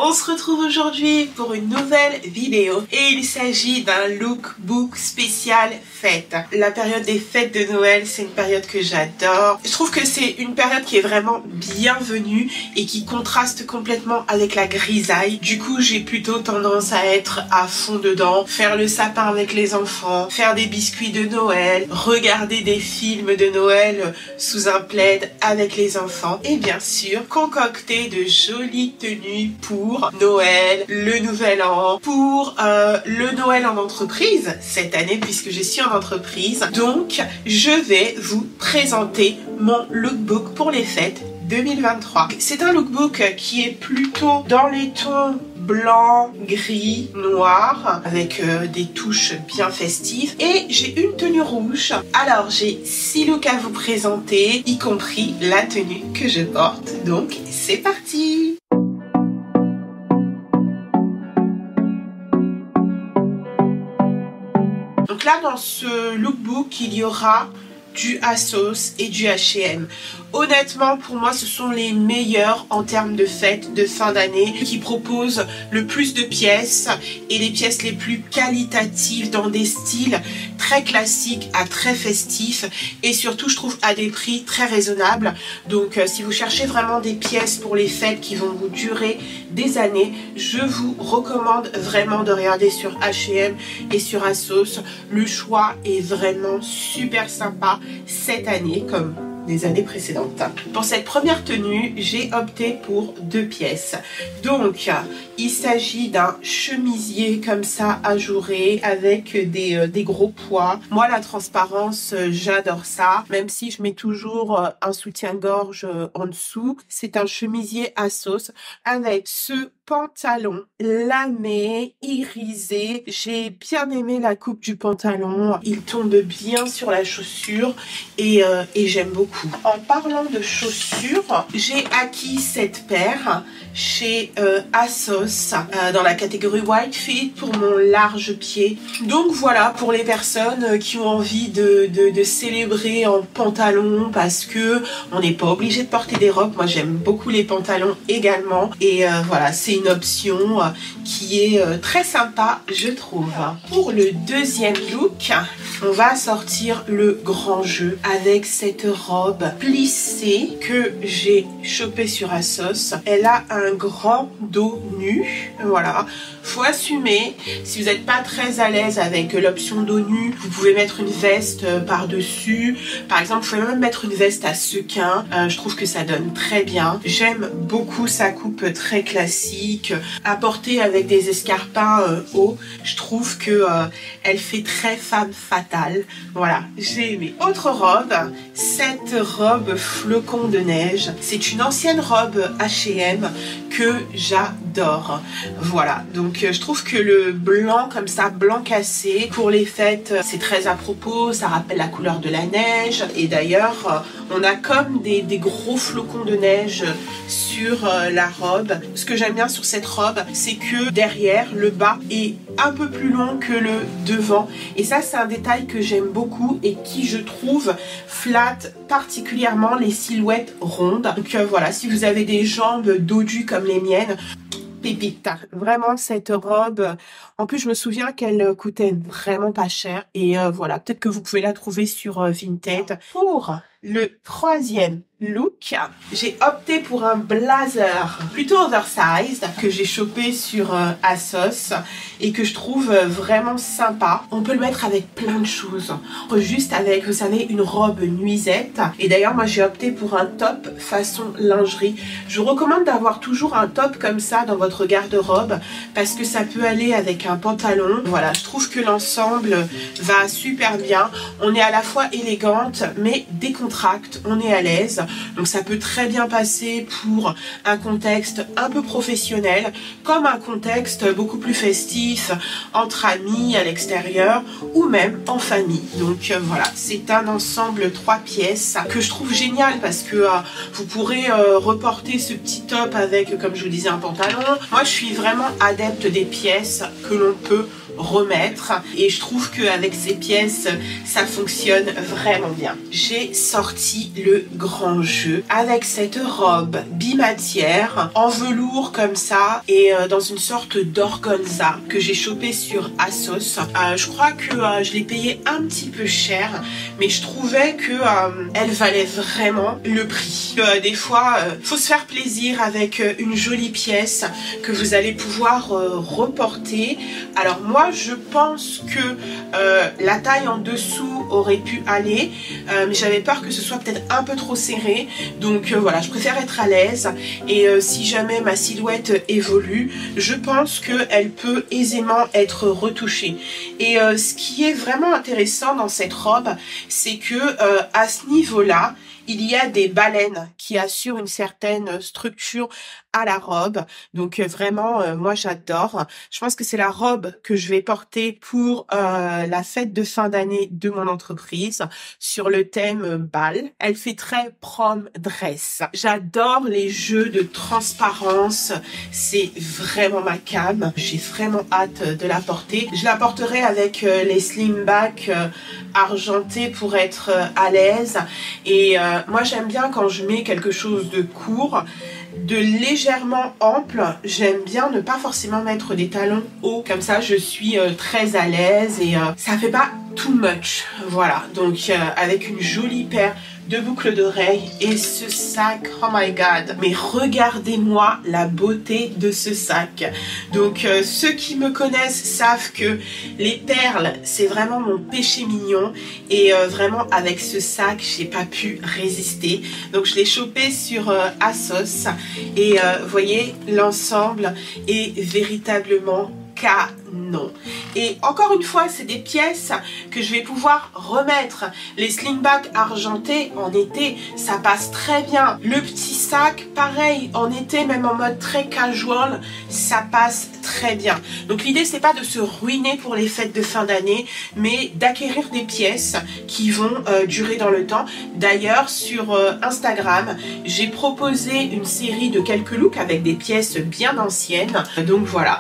On se retrouve aujourd'hui pour une nouvelle vidéo et il s'agit d'un lookbook spécial fête. La période des fêtes de Noël, c'est une période que j'adore. Je trouve que c'est une période qui est vraiment bienvenue et qui contraste complètement avec la grisaille. Du coup, j'ai plutôt tendance à être à fond dedans, faire le sapin avec les enfants, faire des biscuits de Noël, regarder des films de Noël sous un plaid avec les enfants et bien sûr concocter de jolies tenues pour Noël, le Nouvel An, pour le Noël en entreprise cette année puisque je suis en entreprise. Donc je vais vous présenter mon lookbook pour les fêtes 2023. C'est un lookbook qui est plutôt dans les tons blanc, gris, noir avec des touches bien festives et j'ai une tenue rouge. Alors j'ai 6 looks à vous présenter, y compris la tenue que je porte. Donc c'est parti! Donc là dans ce lookbook il y aura du ASOS et du H&M. Honnêtement, pour moi, ce sont les meilleurs en termes de fêtes de fin d'année qui proposent le plus de pièces et les pièces les plus qualitatives dans des styles très classiques à très festifs et surtout, je trouve, à des prix très raisonnables. Donc, si vous cherchez vraiment des pièces pour les fêtes qui vont vous durer des années, je vous recommande vraiment de regarder sur H&M et sur ASOS. Le choix est vraiment super sympa cette année comme des années précédentes. Pour cette première tenue, j'ai opté pour 2 pièces. Donc, il s'agit d'un chemisier comme ça ajouré avec des gros pois. Moi, la transparence, j'adore ça. Même si je mets toujours un soutien-gorge en dessous. C'est un chemisier ASOS avec ce pantalon lamé, irisé. J'ai bien aimé la coupe du pantalon. Il tombe bien sur la chaussure et j'aime beaucoup. En parlant de chaussures, j'ai acquis cette paire chez ASOS dans la catégorie White Fit pour mon large pied. Donc voilà, pour les personnes qui ont envie de célébrer en pantalon parce que on n'est pas obligé de porter des robes. Moi j'aime beaucoup les pantalons également et voilà, c'est une option qui est très sympa je trouve. Pour le deuxième look, on va sortir le grand jeu avec cette robe plissée que j'ai chopée sur ASOS. Elle a un grand dos nu, voilà, faut assumer. Si vous n'êtes pas très à l'aise avec l'option dos nu, vous pouvez mettre une veste par dessus. Par exemple, vous pouvez même mettre une veste à sequins. Je trouve que ça donne très bien. J'aime beaucoup sa coupe très classique, à porter avec des escarpins hauts. Je trouve que elle fait très femme fatale. Voilà, j'ai aimé. Autre robe, cette robe flocon de neige. C'est une ancienne robe H&M que j'adore. Voilà, donc je trouve que le blanc comme ça, blanc cassé pour les fêtes, c'est très à propos, ça rappelle la couleur de la neige et d'ailleurs on a comme des gros flocons de neige sur la robe. Ce que j'aime bien sur cette robe, c'est que derrière, le bas est un peu plus long que le devant et ça c'est un détail que j'aime beaucoup et qui je trouve flatte particulièrement les silhouettes rondes. Donc voilà, si vous avez des jambes dodues comme les miennes, pépite. Vraiment cette robe, en plus je me souviens qu'elle coûtait vraiment pas cher et voilà, peut-être que vous pouvez la trouver sur Vinted. Pour le troisième look, j'ai opté pour un blazer plutôt oversized que j'ai chopé sur ASOS et que je trouve vraiment sympa. On peut le mettre avec plein de choses, juste avec, vous savez, une robe nuisette. Et d'ailleurs moi j'ai opté pour un top façon lingerie. Je vous recommande d'avoir toujours un top comme ça dans votre garde-robe parce que ça peut aller avec un pantalon. Voilà, je trouve que l'ensemble va super bien. On est à la fois élégante mais décontracte, on est à l'aise. Donc ça peut très bien passer pour un contexte un peu professionnel comme un contexte beaucoup plus festif entre amis à l'extérieur ou même en famille. Donc voilà, c'est un ensemble 3 pièces que je trouve génial parce que vous pourrez reporter ce petit top avec, comme je vous disais, un pantalon. Moi je suis vraiment adepte des pièces que l'on peut remettre et je trouve qu'avec ces pièces ça fonctionne vraiment bien. J'ai sorti le grand jeu avec cette robe bimatière en velours comme ça et dans une sorte d'organza que j'ai chopé sur ASOS. Je crois que je l'ai payé un petit peu cher, mais je trouvais que elle valait vraiment le prix. Des fois faut se faire plaisir avec une jolie pièce que vous allez pouvoir reporter. Alors moi je pense que la taille en dessous aurait pu aller, mais j'avais peur que ce soit peut-être un peu trop serré, donc voilà, je préfère être à l'aise et si jamais ma silhouette évolue, je pense qu'elle peut aisément être retouchée. Et ce qui est vraiment intéressant dans cette robe, c'est que à ce niveau-là, il y a des baleines qui assurent une certaine structure à la robe. Donc vraiment, moi j'adore. Je pense que c'est la robe que je vais porter pour la fête de fin d'année de mon entreprise sur le thème bal. Elle fait très prom dress. J'adore les jeux de transparence. C'est vraiment ma came. J'ai vraiment hâte de la porter. Je la porterai avec les slimback argentés pour être à l'aise. Et moi j'aime bien quand je mets quelque chose de court, de légèrement ample. J'aime bien ne pas forcément mettre des talons hauts, comme ça je suis très à l'aise et ça fait pas too much. Voilà, donc avec une jolie paire de boucles d'oreilles et ce sac, oh my god, mais regardez-moi la beauté de ce sac. Donc ceux qui me connaissent savent que les perles c'est vraiment mon péché mignon et vraiment avec ce sac j'ai pas pu résister, donc je l'ai chopé sur ASOS et voyez, l'ensemble est véritablement canon. Et encore une fois, c'est des pièces que je vais pouvoir remettre. Les slingbacks argentés en été, ça passe très bien. Le petit sac, pareil, en été, même en mode très casual, ça passe très bien. Donc l'idée, c'est pas de se ruiner pour les fêtes de fin d'année, mais d'acquérir des pièces qui vont durer dans le temps. D'ailleurs, sur Instagram, j'ai proposé une série de quelques looks avec des pièces bien anciennes. Donc voilà.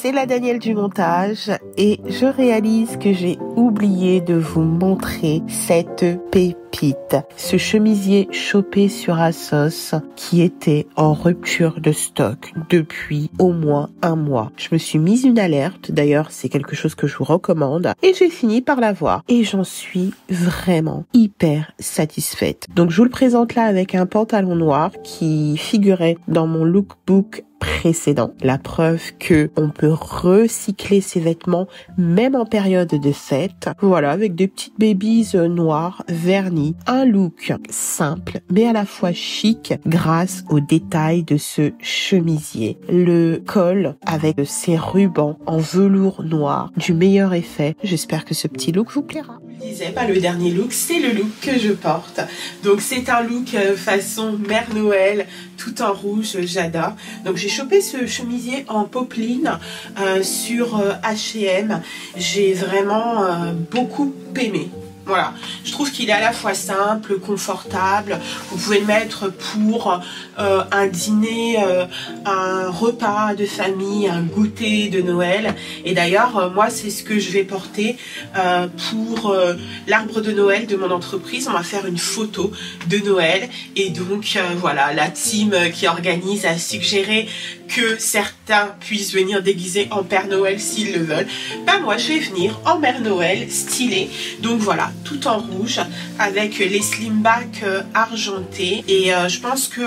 C'est la Danielle du montage et je réalise que j'ai oublié de vous montrer cette pépite. Ce chemisier chopé sur ASOS qui était en rupture de stock depuis au moins un mois. Je me suis mise une alerte, d'ailleurs c'est quelque chose que je vous recommande et j'ai fini par l'avoir et j'en suis vraiment hyper satisfaite. Donc je vous le présente là avec un pantalon noir qui figurait dans mon lookbook précédent. La preuve que on peut recycler ses vêtements même en période de fête. Voilà, avec des petites babies noires vernies. Un look simple mais à la fois chic grâce aux détails de ce chemisier. Le col avec ses rubans en velours noir du meilleur effet. J'espère que ce petit look vous plaira. Je disais pas le dernier look, c'est le look que je porte. Donc c'est un look façon Mère Noël, tout en rouge, j'adore. Donc j'ai chopé ce chemisier en popeline sur H&M. J'ai vraiment beaucoup aimé. Voilà, je trouve qu'il est à la fois simple, confortable. Vous pouvez le mettre pour un dîner, un repas de famille, un goûter de Noël. Et d'ailleurs, moi, c'est ce que je vais porter pour l'arbre de Noël de mon entreprise. On va faire une photo de Noël. Et donc, voilà, la team qui organise a suggéré que certains puissent venir déguisés en Père Noël s'ils le veulent. Ben moi, je vais venir en Mère Noël stylée. Donc voilà, tout en rouge avec les slimbacks argentés et je pense que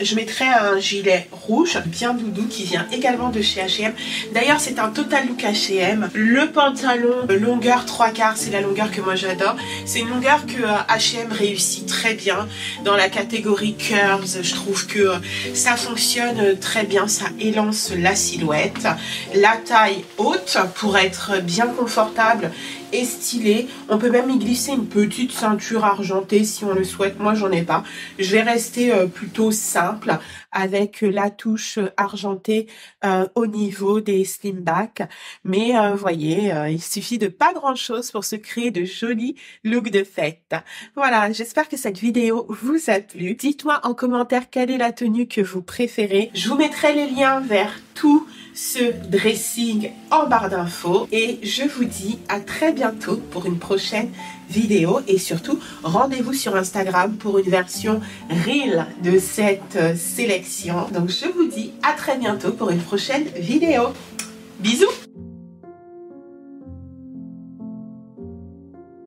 je mettrai un gilet rouge bien doudou qui vient également de chez H&M. D'ailleurs c'est un total look H&M. Le pantalon longueur 3/4, c'est la longueur que moi j'adore. C'est une longueur que H&M réussit très bien dans la catégorie curves. Je trouve que ça fonctionne très bien, ça élance la silhouette. La taille haute pour être bien confortable et stylé. On peut même y glisser une petite ceinture argentée si on le souhaite. Moi j'en ai pas. Je vais rester plutôt simple avec la touche argentée au niveau des slimbacks. Mais voyez, il suffit de pas grand chose pour se créer de jolis looks de fête. Voilà, j'espère que cette vidéo vous a plu. Dites-moi en commentaire quelle est la tenue que vous préférez. Je vous mettrai les liens vers tous ce dressing en barre d'infos et je vous dis à très bientôt pour une prochaine vidéo et surtout rendez-vous sur Instagram pour une version reel de cette sélection. Donc je vous dis à très bientôt pour une prochaine vidéo. Bisous!